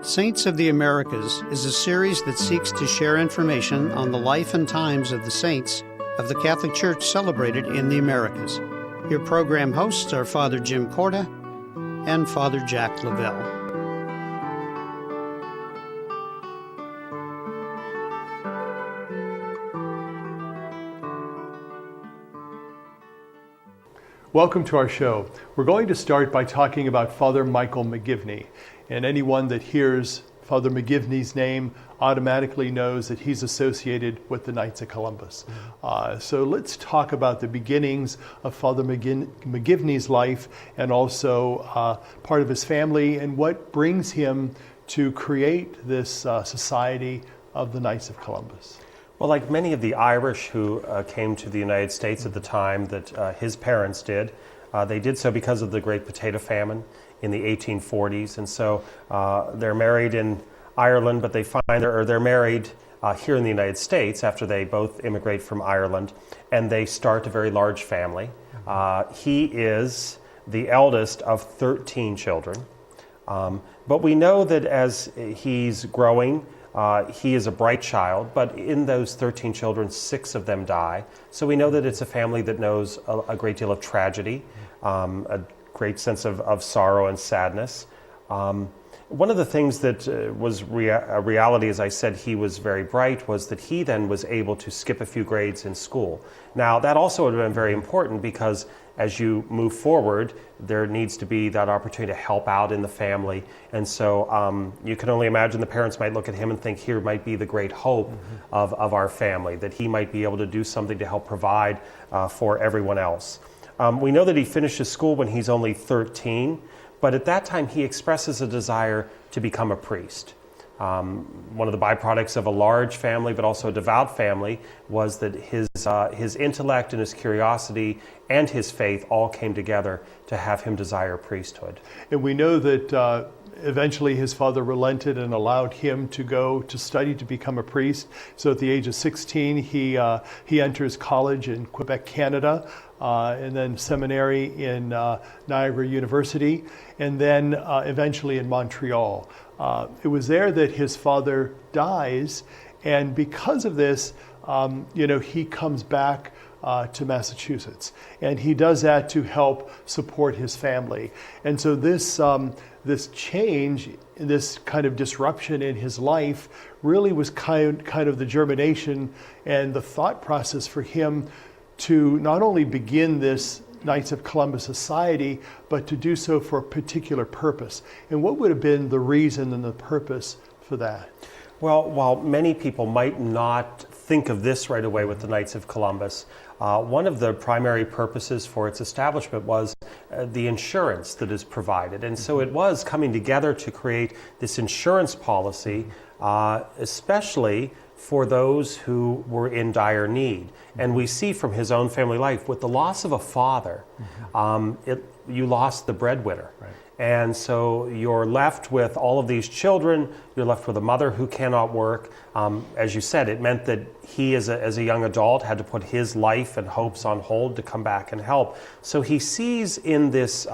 Saints of the Americas is a series that seeks to share information on the life and times of the saints of the Catholic Church celebrated in the Americas. Your program hosts are Father Jim Corda and Father Jack Lavelle. Welcome to our show. We're going to start by talking about Father Michael McGivney. And anyone that hears Father McGivney's name automatically knows that he's associated with the Knights of Columbus. So let's talk about the beginnings of Father McGivney's life and also part of his family and what brings him to create this Society of the Knights of Columbus. Well, like many of the Irish who came to the United States at the time that his parents did, they did so because of the Great Potato Famine in the 1840s. And so they're married in Ireland, but they're married here in the United States after they both immigrate from Ireland, and they start a very large family. He is the eldest of 13 children. But we know that as he's growing, he is a bright child, but in those 13 children, 6 of them die. So we know that it's a family that knows a great deal of tragedy, a great sense of sorrow and sadness. One of the things that was a reality, as I said, he was very bright, was that he then was able to skip a few grades in school. Now, that also would have been very important because as you move forward, there needs to be that opportunity to help out in the family. And so you can only imagine the parents might look at him and think, here might be the great hope of our family, that he might be able to do something to help provide for everyone else. We know that he finishes school when he's only 13, but at that time he expresses a desire to become a priest. One of the byproducts of a large family, but also a devout family, was that his intellect and his curiosity and his faith all came together to have him desire priesthood. And we know that eventually his father relented and allowed him to go to study to become a priest. So at the age of 16, he enters college in Quebec, Canada, and then seminary in Niagara University, and then eventually in Montreal. It was there that his father dies, and because of this, he comes back to Massachusetts, and he does that to help support his family. And so this change, this kind of disruption in his life, really was kind of the germination and the thought process for him to not only begin this Knights of Columbus Society, but to do so for a particular purpose. And what would have been the reason and the purpose for that? Well, while many people might not think of this right away with the Knights of Columbus, one of the primary purposes for its establishment was the insurance that is provided. And so it was coming together to create this insurance policy, especially for those who were in dire need. And we see from his own family life, with the loss of a father, you lost the breadwinner. Right. And so you're left with all of these children, you're left with a mother who cannot work. As you said, it meant that he as a young adult had to put his life and hopes on hold to come back and help. So he sees in this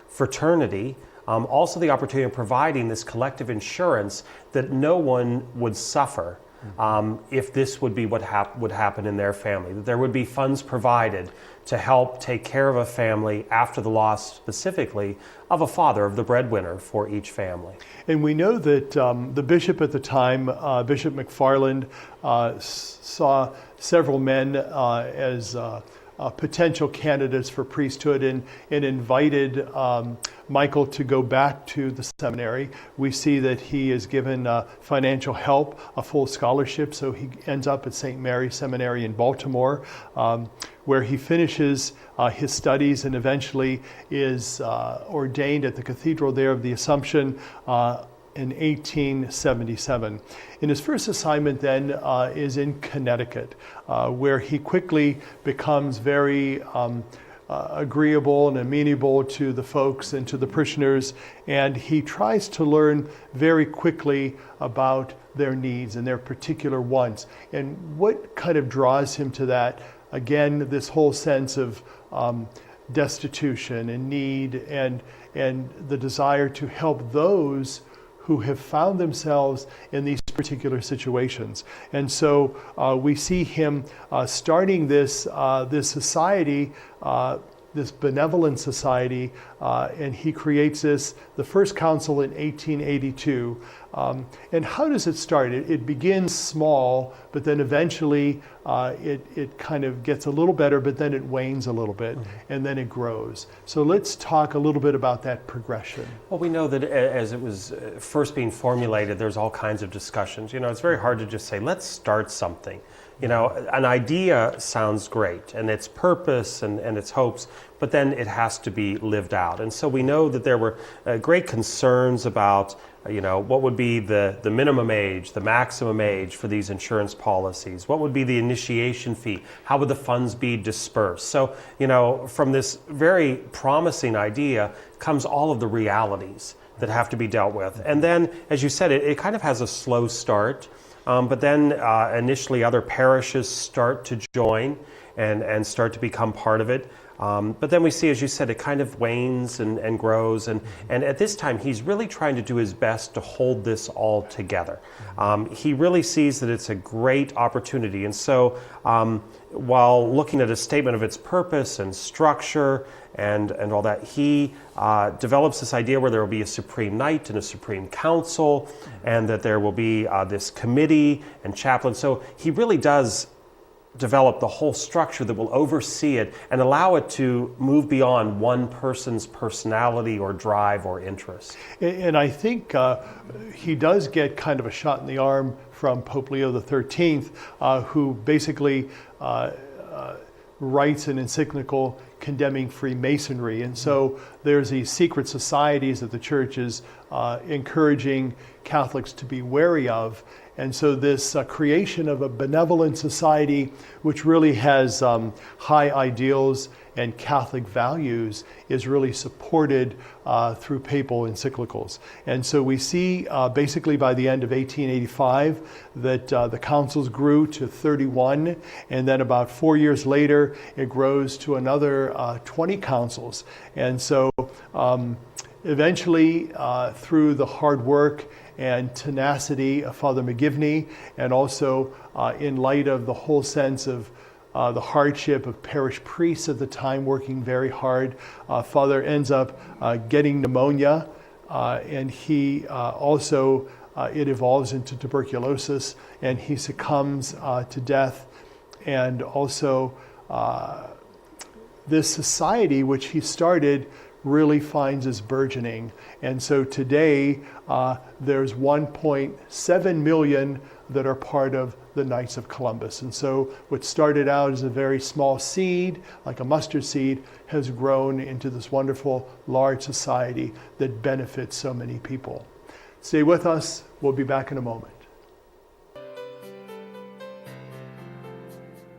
fraternity also the opportunity of providing this collective insurance that no one would suffer if this would be what would happen in their family, that there would be funds provided to help take care of a family after the loss specifically of a father, of the breadwinner for each family. And we know that the bishop at the time, Bishop McFarland, saw several men as potential candidates for priesthood and invited Michael to go back to the seminary. We see that he is given financial help, a full scholarship, so he ends up at St. Mary's Seminary in Baltimore, where he finishes his studies and eventually is ordained at the Cathedral there of the Assumption in 1877. And his first assignment then is in Connecticut, where he quickly becomes very agreeable and amenable to the folks and to the parishioners, and he tries to learn very quickly about their needs and their particular wants. And what kind of draws him to that? Again, this whole sense of destitution and need and the desire to help those who have found themselves in these particular situations. And so we see him starting this society, this benevolent society, and he creates the first council in 1882. And how does it start? It begins small, but then eventually it kind of gets a little better, but then it wanes a little bit, and then it grows. So let's talk a little bit about that progression. Well, we know that as it was first being formulated, there's all kinds of discussions. It's very hard to just say, let's start something. An idea sounds great, and its purpose and its hopes, but then it has to be lived out. And so we know that there were great concerns about, what would be the minimum age, the maximum age for these insurance policies? What would be the initiation fee? How would the funds be dispersed? So, from this very promising idea comes all of the realities that have to be dealt with. And then, as you said, it kind of has a slow start. But then initially other parishes start to join and start to become part of it. But then we see, as you said, it kind of wanes and grows. And at this time, he's really trying to do his best to hold this all together. He really sees that it's a great opportunity. And so while looking at a statement of its purpose and structure and all that, he develops this idea where there will be a supreme knight and a supreme council, and that there will be this committee and chaplain. So he really does develop the whole structure that will oversee it and allow it to move beyond one person's personality or drive or interest. And I think he does get kind of a shot in the arm from Pope Leo XIII, who basically writes an encyclical condemning Freemasonry. And so there's these secret societies that the church is encouraging Catholics to be wary of. And so this creation of a benevolent society, which really has high ideals and Catholic values, is really supported through papal encyclicals. And so we see basically by the end of 1885 that the councils grew to 31, and then about 4 years later it grows to another 20 councils. And so eventually through the hard work and tenacity of Father McGivney, and also in light of the whole sense of the hardship of parish priests at the time working very hard, Father ends up getting pneumonia, and he also, it evolves into tuberculosis, and he succumbs to death. And also this society which he started really finds its burgeoning. And so today there's 1.7 million that are part of the Knights of Columbus. And so what started out as a very small seed, like a mustard seed, has grown into this wonderful large society that benefits so many people. Stay with us. We'll be back in a moment.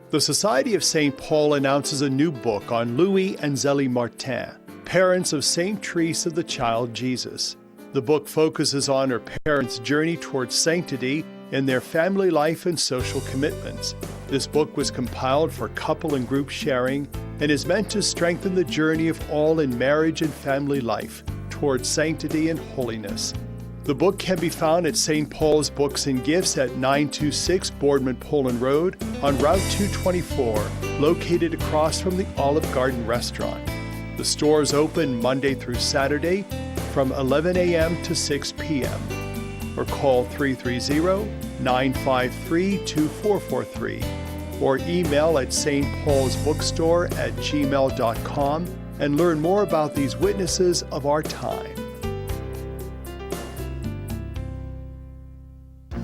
The Society of St. Paul announces a new book on Louis and Zélie Martin, parents of St. Therese of the Child Jesus. The book focuses on her parents' journey towards sanctity in their family life and social commitments. This book was compiled for couple and group sharing and is meant to strengthen the journey of all in marriage and family life towards sanctity and holiness. The book can be found at St. Paul's Books and Gifts at 926 Boardman Poland Road on Route 224, located across from the Olive Garden restaurant. The store is open Monday through Saturday from 11 a.m. to 6 p.m. or call 330-953-2443 or email at stpaulsbookstore@gmail.com and learn more about these witnesses of our time.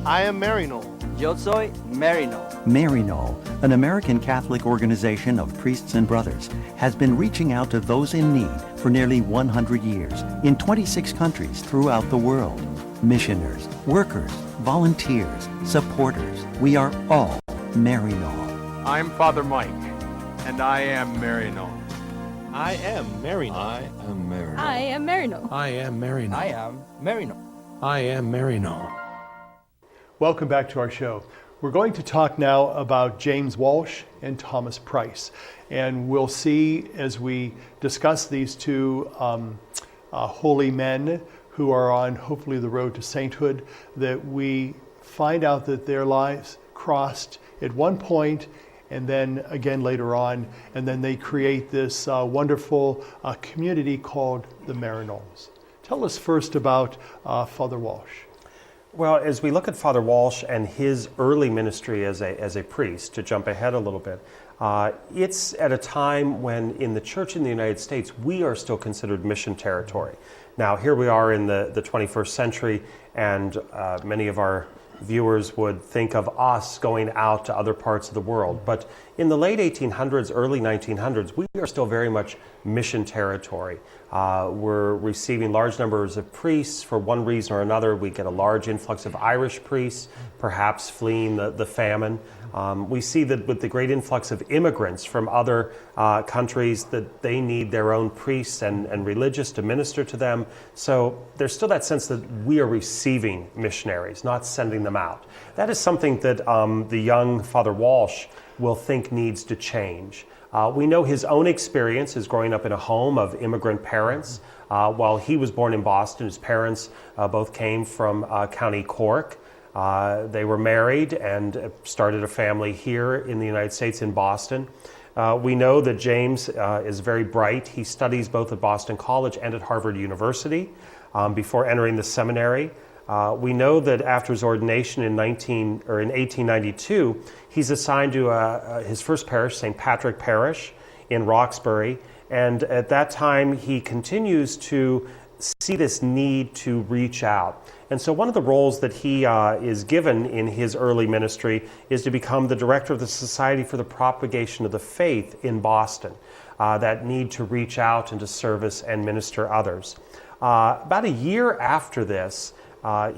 I am Marino. Yo soy Marino. Marino, an American Catholic organization of priests and brothers, has been reaching out to those in need for nearly 100 years in 26 countries throughout the world. Missioners, workers, volunteers, supporters, we are all Marino. I'm Father Mike, and I am Marino. I am Marino. I am Marino. I am Marino. I am Marino. I am Marino. I am Marino. Welcome back to our show. We're going to talk now about James Walsh and Thomas Price. And we'll see as we discuss these two holy men who are on hopefully the road to sainthood, that we find out that their lives crossed at one point and then again later on, and then they create this wonderful community called the Maryknolls. Tell us first about Father Walsh. Well, as we look at Father Walsh and his early ministry as a priest, to jump ahead a little bit, it's at a time when in the church in the United States, we are still considered mission territory. Now, here we are in the 21st century, and many of our viewers would think of us going out to other parts of the world. But in the late 1800s, early 1900s, we are still very much mission territory. We're receiving large numbers of priests for one reason or another. We get a large influx of Irish priests, perhaps fleeing the famine. We see that with the great influx of immigrants from other countries, that they need their own priests and religious to minister to them. So there's still that sense that we are receiving missionaries, not sending them out. That is something that the young Father Walsh will think needs to change. We know his own experience is growing up in a home of immigrant parents. While he was born in Boston, his parents both came from County Cork. They were married and started a family here in the United States in Boston. We know that James is very bright. He studies both at Boston College and at Harvard University before entering the seminary. We know that after his ordination in 1892, he's assigned to his first parish, St. Patrick Parish in Roxbury, and at that time he continues to see this need to reach out. And so one of the roles that he is given in his early ministry is to become the director of the Society for the Propagation of the Faith in Boston, that need to reach out and to service and minister others. About a year after this,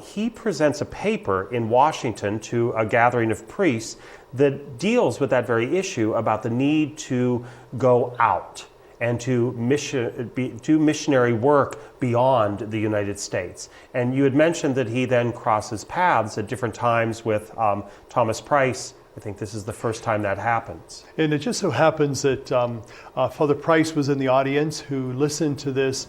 he presents a paper in Washington to a gathering of priests that deals with that very issue about the need to go out and to do missionary work beyond the United States. And you had mentioned that he then crosses paths at different times with Thomas Price. I think this is the first time that happens. And it just so happens that Father Price was in the audience who listened to this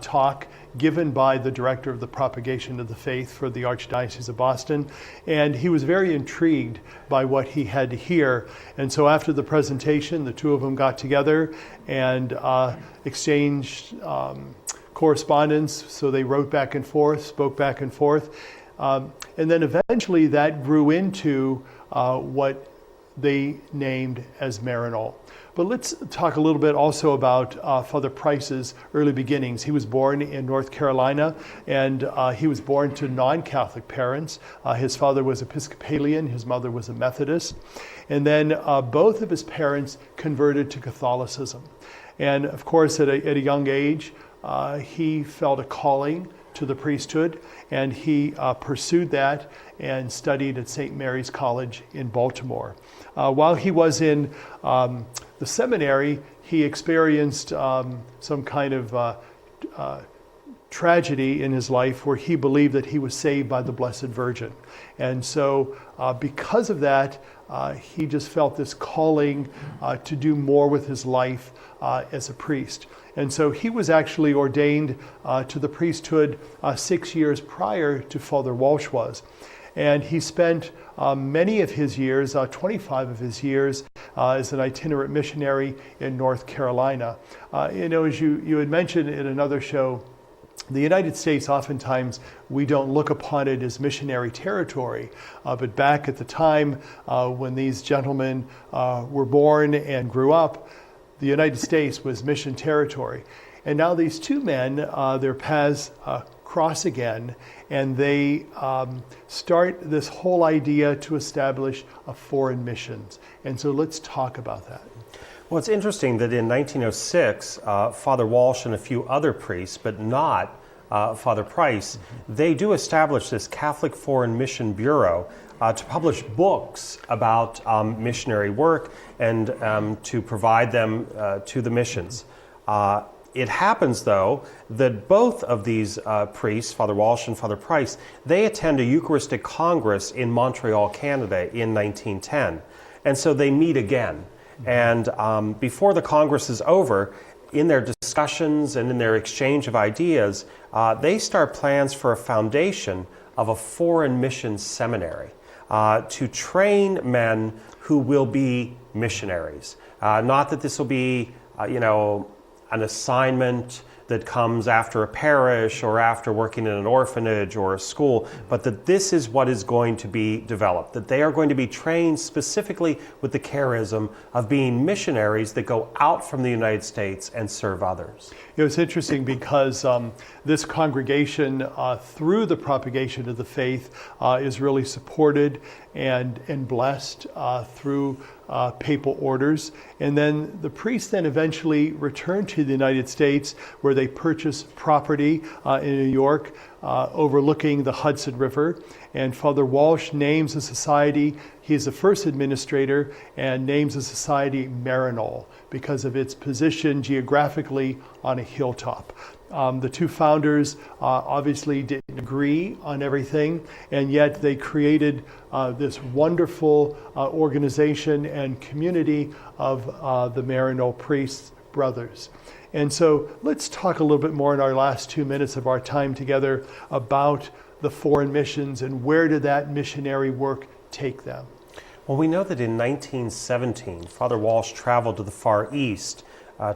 talk given by the director of the Propagation of the Faith for the Archdiocese of Boston. And he was very intrigued by what he had to hear. And so after the presentation, the two of them got together and exchanged correspondence. So they wrote back and forth, spoke back and forth. And then eventually that grew into what they named as Maryknoll. But let's talk a little bit also about Father Price's early beginnings. He was born in North Carolina, and he was born to non-Catholic parents. His father was Episcopalian, his mother was a Methodist. And then both of his parents converted to Catholicism. And of course, at a young age, he felt a calling to the priesthood, and he pursued that and studied at St. Mary's College in Baltimore. While he was in the seminary, he experienced some kind of tragedy in his life where he believed that he was saved by the Blessed Virgin. And so because of that, he just felt this calling to do more with his life as a priest. And so he was actually ordained to the priesthood 6 years prior to Father Walsh was. And he spent many of his years, 25 of his years, as an itinerant missionary in North Carolina. As you had mentioned in another show, the United States, oftentimes, we don't look upon it as missionary territory. But back at the time when these gentlemen were born and grew up, the United States was mission territory. And now these two men, their paths cross again, and they start this whole idea to establish a foreign missions. And so let's talk about that. Well, it's interesting that in 1906, Father Walsh and a few other priests, but not Father Price, they do establish this Catholic Foreign Mission Bureau to publish books about missionary work and to provide them to the missions. It happens, though, that both of these priests, Father Walsh and Father Price, they attend a Eucharistic Congress in Montreal, Canada in 1910. And so they meet again. And before the Congress is over, in their discussions and in their exchange of ideas, they start plans for a foundation of a foreign mission seminary to train men who will be missionaries. Not that this will be, an assignment that comes after a parish or after working in an orphanage or a school, but that this is what is going to be developed, that they are going to be trained specifically with the charism of being missionaries that go out from the United States and serve others. It's interesting because this congregation, through the propagation of the faith, is really supported and blessed through papal orders. And then the priests then eventually returned to the United States, where they purchased property in New York overlooking the Hudson River. And Father Walsh names a society, he's the first administrator, and names the society Maryknoll because of its position geographically on a hilltop. The two founders obviously didn't agree on everything, and yet they created this wonderful organization and community of the Maryknoll priests, brothers. And so let's talk a little bit more in our last 2 minutes of our time together about the foreign missions and where did that missionary work take them? Well, we know that in 1917, Father Walsh traveled to the Far East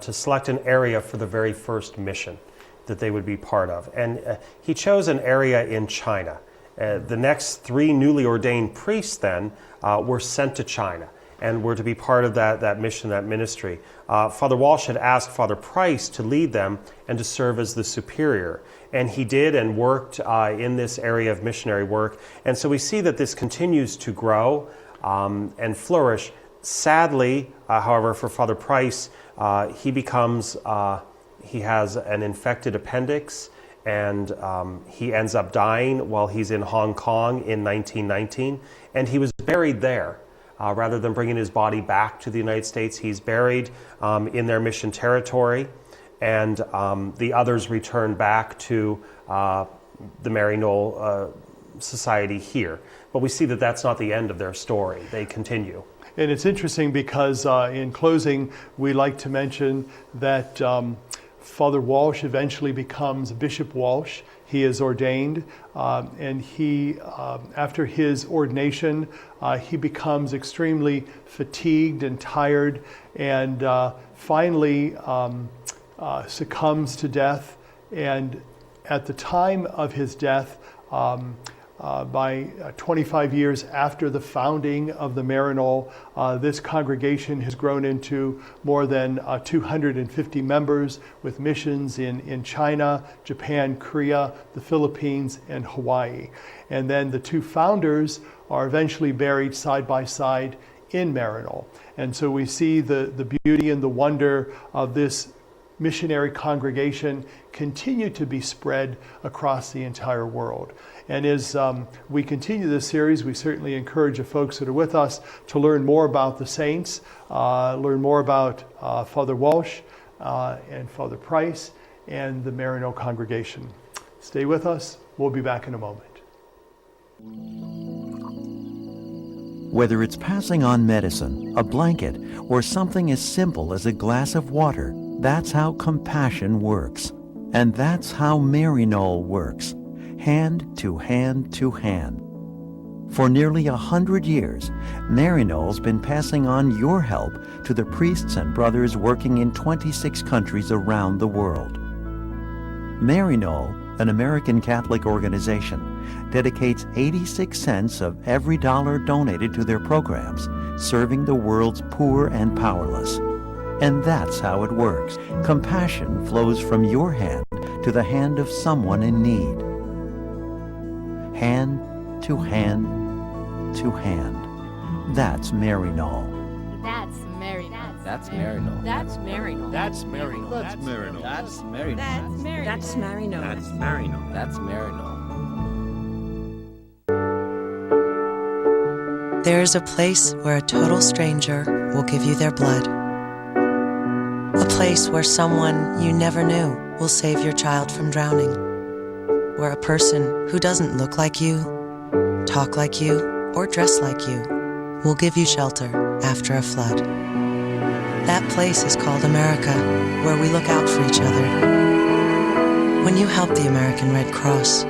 to select an area for the very first mission that they would be part of. And he chose an area in China. The next 3 newly ordained priests then were sent to China and were to be part of that mission, that ministry. Father Walsh had asked Father Price to lead them and to serve as the superior. And he did and worked in this area of missionary work. And so we see that this continues to grow and flourish. Sadly, however, for Father Price, he has an infected appendix, and he ends up dying while he's in Hong Kong in 1919, and he was buried there. Rather than bringing his body back to the United States, he's buried in their mission territory, and the others returned back to the Maryknoll Society here. But we see that that's not the end of their story. They continue. And it's interesting because in closing, we like to mention that Father Walsh eventually becomes Bishop Walsh. He is ordained, and he, after his ordination, he becomes extremely fatigued and tired, and finally succumbs to death. And at the time of his death, by 25 years after the founding of the Maryknoll, this congregation has grown into more than 250 members with missions in China, Japan, Korea, the Philippines, and Hawaii. And then the 2 founders are eventually buried side by side in Maryknoll. And so we see the beauty and the wonder of this missionary congregation continue to be spread across the entire world. And as we continue this series, we certainly encourage the folks that are with us to learn more about the saints, learn more about Father Walsh and Father Price and the Maryknoll congregation. Stay with us. We'll be back in a moment. Whether it's passing on medicine, a blanket, or something as simple as a glass of water, that's how compassion works. And that's how Maryknoll works, hand to hand to hand. For nearly 100 years, Maryknoll's been passing on your help to the priests and brothers working in 26 countries around the world. Maryknoll, an American Catholic organization, dedicates 86 cents of every dollar donated to their programs, serving the world's poor and powerless. And that's how it works. Compassion flows from your hand to the hand of someone in need. Hand to hand to hand. That's Maryknoll. That's Maryknoll. That's Maryknoll. That's Maryknoll. That's Maryknoll. That's Maryknoll. That's Maryknoll. That's Maryknoll. That's Maryknoll. That's Maryknoll. There is a place where a total stranger will give you their blood. A place where someone you never knew will save your child from drowning. Where a person who doesn't look like you, talk like you, or dress like you will give you shelter after a flood. That place is called America, where we look out for each other. When you help the American Red Cross,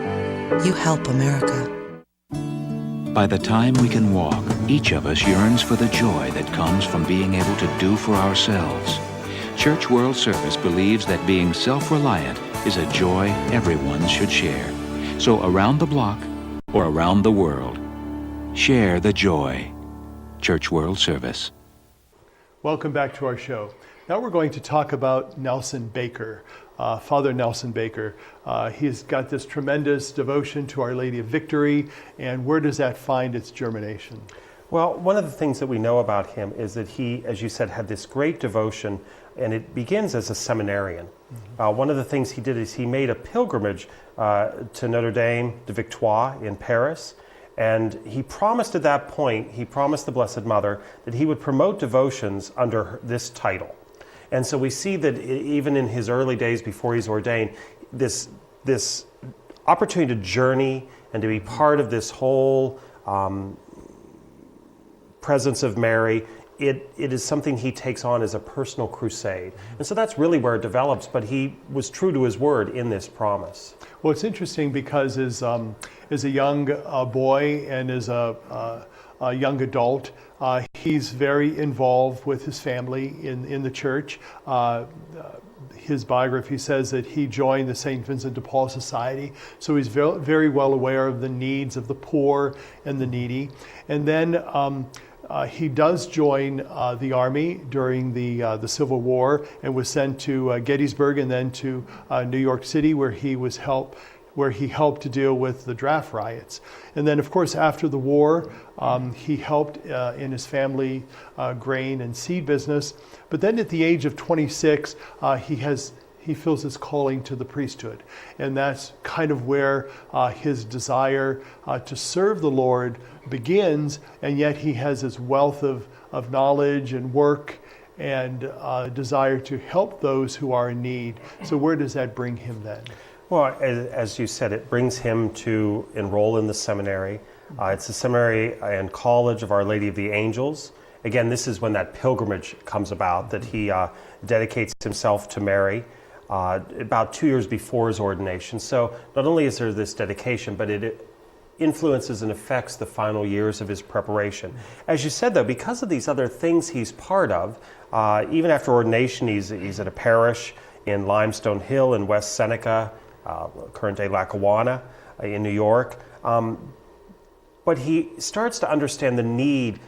you help America. By the time we can walk, each of us yearns for the joy that comes from being able to do for ourselves. Church World Service believes that being self-reliant is a joy everyone should share. So around the block or around the world, share the joy. Church World Service. Welcome back to our show. Now we're going to talk about Nelson Baker, Father Nelson Baker. He's got this tremendous devotion to Our Lady of Victory, and where does that find its germination? Well, one of the things that we know about him is that he, as you said, had this great devotion, and it begins as a seminarian. One of the things he did is he made a pilgrimage to Notre Dame de Victoire in Paris, and he promised at that point, he promised the Blessed Mother that he would promote devotions under this title. And so we see that even in his early days before he's ordained, this opportunity to journey and to be part of this whole presence of Mary, it is something he takes on as a personal crusade. And so that's really where it develops, but he was true to his word in this promise. Well, it's interesting because as a young boy and as a young adult, he's very involved with his family in the church. His biography says that he joined the St. Vincent de Paul Society, so he's very well aware of the needs of the poor and the needy. And then he does join the army during the Civil War and was sent to Gettysburg and then to New York City, where he helped to deal with the draft riots. And then, of course, after the war, he helped in his family grain and seed business. But then at the age of 26, he feels his calling to the priesthood. And that's kind of where his desire to serve the Lord begins, and yet he has this wealth of knowledge and work and desire to help those who are in need. So where does that bring him then? Well, as you said, it brings him to enroll in the seminary. It's the seminary and college of Our Lady of the Angels. Again, this is when that pilgrimage comes about, that he dedicates himself to Mary about 2 years before his ordination. So not only is there this dedication, but it influences and affects the final years of his preparation. As you said, though, because of these other things he's part of, even after ordination, he's at a parish in Limestone Hill in West Seneca, current-day Lackawanna in New York. But he starts to understand the need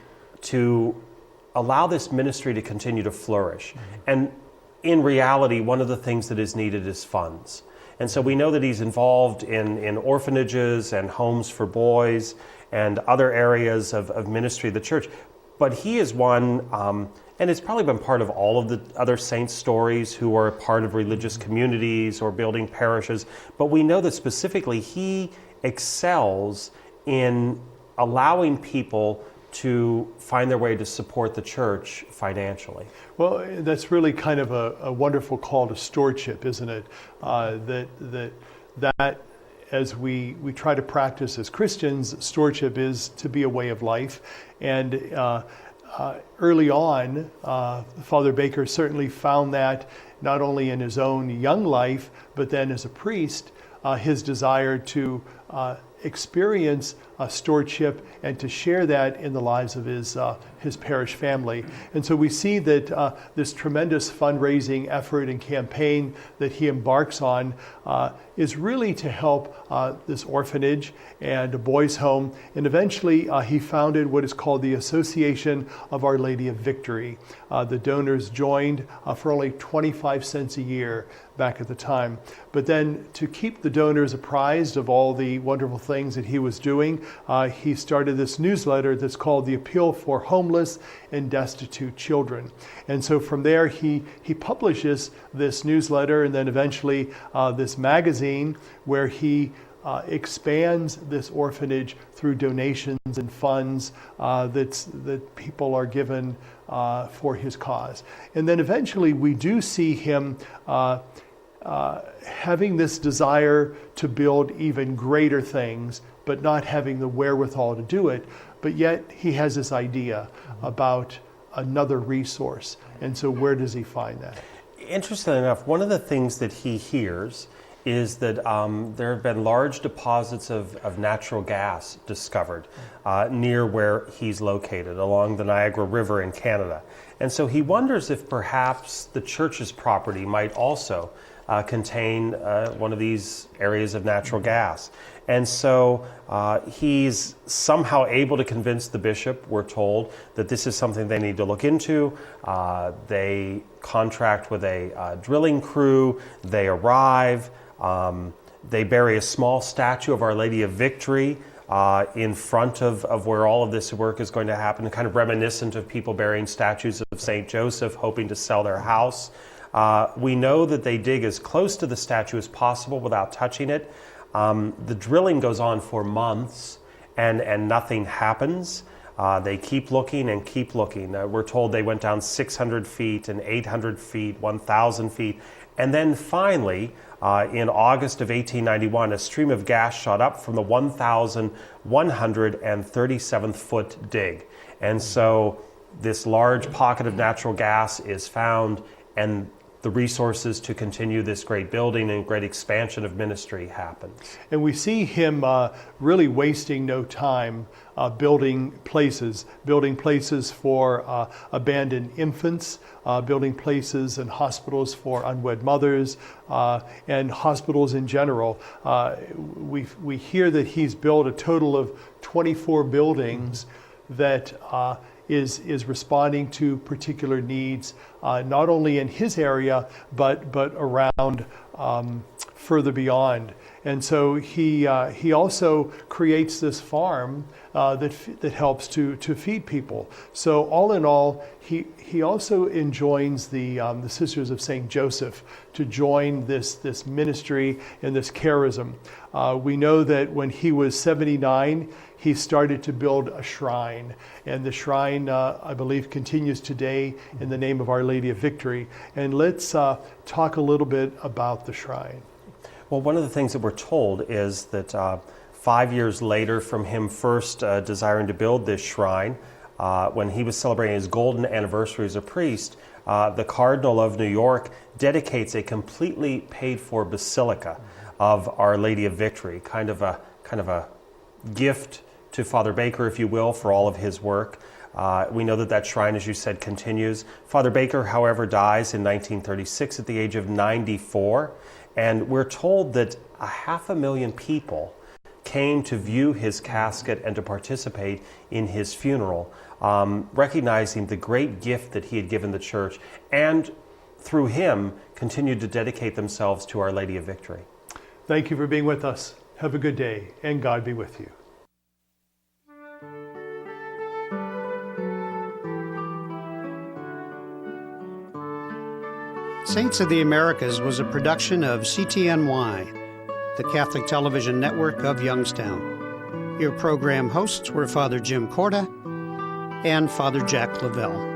to allow this ministry to continue to flourish. And in reality, one of the things that is needed is funds. And so we know that he's involved in orphanages and homes for boys and other areas of ministry of the church. But he is one, and it's probably been part of all of the other saints' stories who are part of religious communities or building parishes. But we know that specifically he excels in allowing people to find their way to support the church financially. Well, that's really kind of a wonderful call to stewardship, isn't it? That as we try to practice as Christians, stewardship is to be a way of life. And early on, Father Baker certainly found that not only in his own young life, but then as a priest, his desire to experience stewardship and to share that in the lives of his parish family. And so we see that this tremendous fundraising effort and campaign that he embarks on is really to help this orphanage and a boys' home. And eventually he founded what is called the Association of Our Lady of Victory. The donors joined for only 25 cents a year back at the time. But then to keep the donors apprised of all the wonderful things that he was doing, he started this newsletter that's called the Appeal for Homeless and Destitute Children. And so from there he publishes this newsletter and then eventually this magazine where he expands this orphanage through donations and funds that people are given for his cause. And then eventually we do see him having this desire to build even greater things, but not having the wherewithal to do it. But yet he has this idea about another resource. And so where does he find that? Interestingly enough, one of the things that he hears is that there have been large deposits of natural gas discovered near where he's located, along the Niagara River in Canada. And so he wonders if perhaps the church's property might also contain one of these areas of natural gas. And so he's somehow able to convince the bishop, we're told, that this is something they need to look into. They contract with a drilling crew, they arrive, they bury a small statue of Our Lady of Victory in front of where all of this work is going to happen, kind of reminiscent of people burying statues of St. Joseph hoping to sell their house. We know that they dig as close to the statue as possible without touching it. The drilling goes on for months and nothing happens. They keep looking and keep looking. We're told they went down 600 feet and 800 feet, 1,000 feet. And then finally, in August of 1891, a stream of gas shot up from the 1,137th foot dig. And so this large pocket of natural gas is found, and the resources to continue this great building and great expansion of ministry happens. And we see him really wasting no time building places for abandoned infants, building places and hospitals for unwed mothers, and hospitals in general. We hear that he's built a total of 24 buildings that is responding to particular needs, not only in his area, but around further beyond. And so he also creates this farm that helps to feed people. So all in all, he also enjoins the Sisters of St. Joseph to join this ministry and this charism. We know that when he was 79, he started to build a shrine, and the shrine, I believe, continues today in the name of Our Lady of Victory. And let's talk a little bit about the shrine. Well, one of the things that we're told is that 5 years later from him first desiring to build this shrine, when he was celebrating his golden anniversary as a priest, the Cardinal of New York dedicates a completely paid-for basilica of Our Lady of Victory, kind of a gift to Father Baker, if you will, for all of his work. We know that shrine, as you said, continues. Father Baker, however, dies in 1936 at the age of 94, and we're told that 500,000 people came to view his casket and to participate in his funeral, recognizing the great gift that he had given the church, and through him continued to dedicate themselves to Our Lady of Victory. Thank you for being with us. Have a good day, and God be with you. Saints of the Americas was a production of CTNY, the Catholic Television Network of Youngstown. Your program hosts were Father Jim Corda and Father Jack Lavelle.